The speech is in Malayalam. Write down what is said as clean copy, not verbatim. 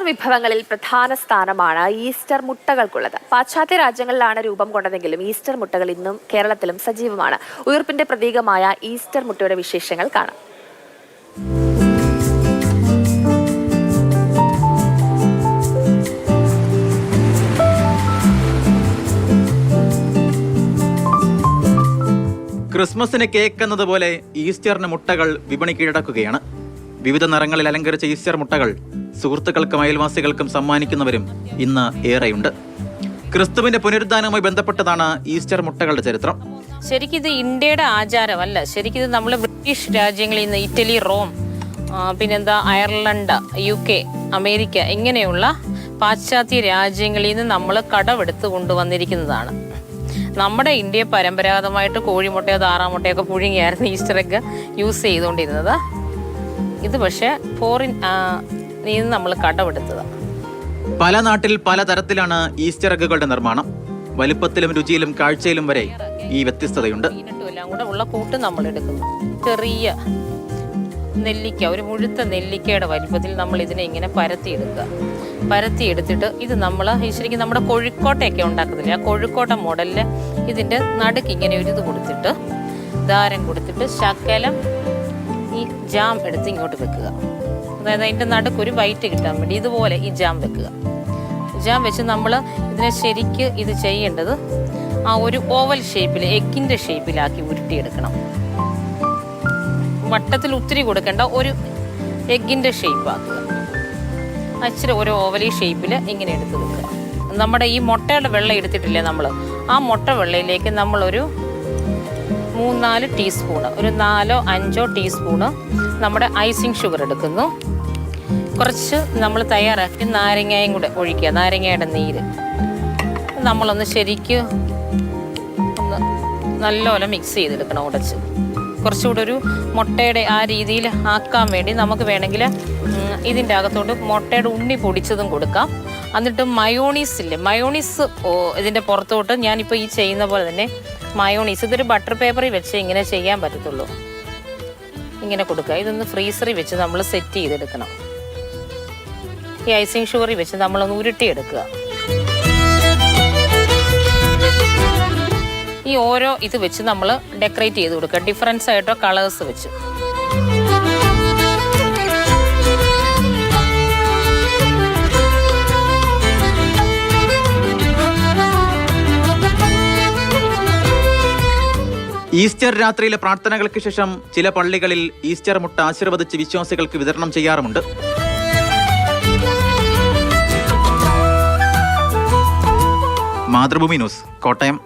വിഭവങ്ങളിൽ പ്രധാന സ്ഥാനമാണ് ഈസ്റ്റർ മുട്ടകൾക്കുള്ളത്. പാശ്ചാത്യ രാജ്യങ്ങളിലാണ് രൂപം കൊണ്ടതെങ്കിലും ഈസ്റ്റർ മുട്ടകൾ ഇന്നും കേരളത്തിലും സജീവമാണ്. ഉയർപ്പിന്റെ പ്രതീകമായ ഈസ്റ്റർ മുട്ടയുടെ വിശേഷങ്ങൾ കാണാം. ക്രിസ്മസിന് കേക്ക് എന്നതുപോലെ ഈസ്റ്ററിന് മുട്ടകൾ വിപണി കീഴടക്കുകയാണ്. വിവിധ നിറങ്ങളിൽ അലങ്കരിച്ച ഈസ്റ്റർ മുട്ടകൾ സുഹൃത്തുക്കൾക്കും അയൽവാസികൾക്കും സമ്മാനിക്കുന്നവരും ഇന്ന് ഏറെയുണ്ട്. ക്രിസ്തുവിന്റെ പുനരുദ്ധാനവുമായി ബന്ധപ്പെട്ടതാണ് ഈസ്റ്റർ മുട്ടകളുടെ ചരിത്രം. ശരിക്കും ഇത് ഇന്ത്യയുടെ ആചാരമല്ല. ശരിക്കും ഇത് നമ്മൾ ബ്രിട്ടീഷ് രാജ്യങ്ങളിൽ നിന്ന് ഇറ്റലി, റോം, പിന്നെന്താ അയർലൻഡ്, UK, അമേരിക്ക ഇങ്ങനെയുള്ള പാശ്ചാത്യ രാജ്യങ്ങളിൽ നിന്ന് നമ്മൾ കടമെടുത്ത് കൊണ്ടുവന്നിരിക്കുന്നതാണ്. നമ്മുടെ ഇന്ത്യയെ പരമ്പരാഗതമായിട്ട് കോഴിമുട്ടയോ താറാമുട്ടയൊക്കെ പുഴുങ്ങിയായിരുന്നു ഈസ്റ്റർ എഗ് യൂസ് ചെയ്തുകൊണ്ടിരുന്നത്. ഇത് പക്ഷേ ഫോറിൻ നിന്ന് നമ്മൾ കടമെടുത്തതാണ്. പല നാട്ടിൽ പല തരത്തിലാണ് ഈസ്റ്റർ എഗ്ഗുകളുടെ നിർമ്മാണം. വലുപ്പത്തിലും രുചിയിലും കാഴ്ചയിലും വരെ ഈ വ്യത്യസ്തതയുണ്ട്. എല്ലാം കൂടെ ഉള്ള കൂട്ട് നമ്മൾ എടുക്കുന്നു. ചെറിയ നെല്ലിക്ക, ഒരു മുഴുത്ത നെല്ലിക്കയുടെ വലിപ്പത്തിൽ നമ്മൾ ഇതിനെ ഇങ്ങനെ പരത്തിയെടുത്തിട്ട് ഇത് നമ്മൾ ശരിക്കും നമ്മുടെ കോഴിക്കോട്ടയൊക്കെ ഉണ്ടാക്കുന്നില്ല, ആ കോഴിക്കോട്ട മോഡലിൽ ഇതിൻ്റെ നടുക്ക് ഇങ്ങനെ ഒരു ഇത് കൊടുത്തിട്ട് ദാരം കൊടുത്തിട്ട് ശകലം ഈ ജാം എടുത്ത് ഇങ്ങോട്ട് വെക്കുക. അതായത് അതിൻ്റെ നടുക്ക് ഒരു വൈറ്റ് കിട്ടാൻ വേണ്ടി ഇതുപോലെ ഈ ജാം വെക്കുക. ജാം വെച്ച് നമ്മൾ ഇതിനെ ശരിക്ക് ഇത് ചെയ്യേണ്ടത് ആ ഒരു ഓവൽ ഷേപ്പിൽ, എഗ്ഗിൻ്റെ ഷേപ്പിലാക്കി ഉരുട്ടിയെടുക്കണം. വട്ടത്തിൽ ഒത്തിരി കൊടുക്കേണ്ട, ഒരു എഗ്ഗിൻ്റെ ഷേപ്പാക്കുക. അച്ചിരി ഒരു ഓവലി ഷേപ്പിൽ ഇങ്ങനെ എടുത്ത് വെക്കുക. നമ്മുടെ ഈ മുട്ടയുടെ വെള്ളം എടുത്തിട്ടില്ലേ നമ്മൾ, ആ മുട്ട വെള്ളയിലേക്ക് നമ്മളൊരു 3-4 ടീസ്പൂണ്, ഒരു 4-5 ടീസ്പൂണ് നമ്മുടെ ഐസിങ് ഷുഗർ എടുക്കുന്നു. കുറച്ച് നമ്മൾ തയ്യാറാക്കി നാരങ്ങയും കൂടെ ഒഴിക്കുക, നാരങ്ങയുടെ നീര്. നമ്മളൊന്ന് ശരിക്ക് ഒന്ന് നല്ലപോലെ മിക്സ് ചെയ്തെടുക്കണം, ഉടച്ച്. കുറച്ചുകൂടെ ഒരു മുട്ടയുടെ ആ രീതിയിൽ ആക്കാൻ വേണ്ടി നമുക്ക് വേണമെങ്കിൽ ഇതിൻ്റെ അകത്തോട്ട് മുട്ടയുടെ ഉണ്ണി പൊടിച്ചതും കൊടുക്കാം. എന്നിട്ട് മയോണീസ് ഇല്ലേ, മയോണീസ് ഇതിൻ്റെ പുറത്തോട്ട് ഞാനിപ്പോൾ ഈ ചെയ്യുന്ന പോലെ തന്നെ മയോണീസ് ഇതൊരു ബട്ടർ പേപ്പറിൽ വെച്ച് ഇങ്ങനെ ചെയ്യാൻ പറ്റത്തുള്ളൂ. ഇങ്ങനെ കൊടുക്കുക. ഇതൊന്ന് ഫ്രീസറിൽ വെച്ച് നമ്മൾ സെറ്റ് ചെയ്തെടുക്കണം. ഈ ഐസിങ് ഷുഗറിൽ വെച്ച് നമ്മളൊന്ന് ഉരുട്ടിയെടുക്കുക. ഈ ഓരോ ഇത് വെച്ച് നമ്മൾ ഡെക്കറേറ്റ് ചെയ്ത് കൊടുക്കുക, ഡിഫറൻസ് ആയിട്ടോ കളേഴ്സ് വെച്ച്. ഈസ്റ്റർ രാത്രിയിലെ പ്രാർത്ഥനകൾക്ക് ശേഷം ചില പള്ളികളിൽ ഈസ്റ്റർ മുട്ട ആശീർവദിച്ച് വിശ്വാസികൾക്ക് വിതരണം ചെയ്യാറുമുണ്ട്. മാതൃഭൂമി ന്യൂസ്, കോട്ടയം.